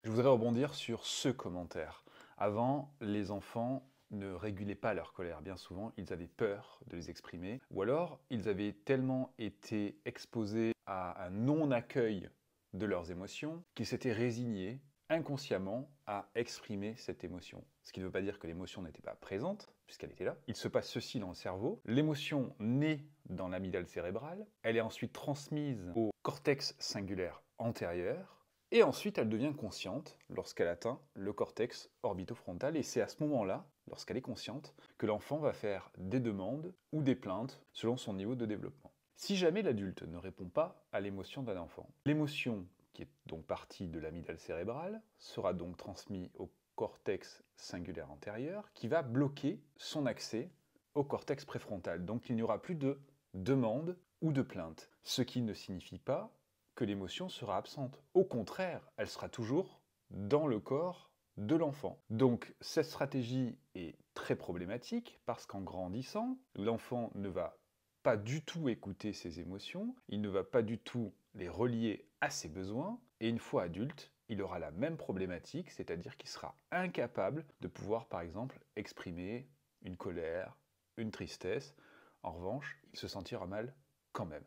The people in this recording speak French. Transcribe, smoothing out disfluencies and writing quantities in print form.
Je voudrais rebondir sur ce commentaire. Avant, les enfants ne régulaient pas leur colère. Bien souvent, ils avaient peur de les exprimer, ou alors ils avaient tellement été exposés à un non-accueil de leurs émotions qu'ils s'étaient résignés inconsciemment à exprimer cette émotion. Ce qui ne veut pas dire que l'émotion n'était pas présente, puisqu'elle était là. Il se passe ceci dans le cerveau. L'émotion naît dans l'amygdale cérébrale, elle est ensuite transmise au cortex singulaire antérieur, et ensuite elle devient consciente lorsqu'elle atteint le cortex orbitofrontal, et c'est à ce moment-là, lorsqu'elle est consciente, que l'enfant va faire des demandes ou des plaintes selon son niveau de développement. Si jamais l'adulte ne répond pas à l'émotion d'un enfant, l'émotion qui est donc partie de l'amygdale cérébrale, sera donc transmis au cortex singulaire antérieur, qui va bloquer son accès au cortex préfrontal. Donc il n'y aura plus de demande ou de plainte, ce qui ne signifie pas que l'émotion sera absente. Au contraire, elle sera toujours dans le corps de l'enfant. Donc cette stratégie est très problématique parce qu'en grandissant, l'enfant ne va pas du tout écouter ses émotions, il ne va pas du tout les relier à ses besoins, et une fois adulte, il aura la même problématique, c'est-à-dire qu'il sera incapable de pouvoir, par exemple, exprimer une colère, une tristesse. En revanche, il se sentira mal quand même.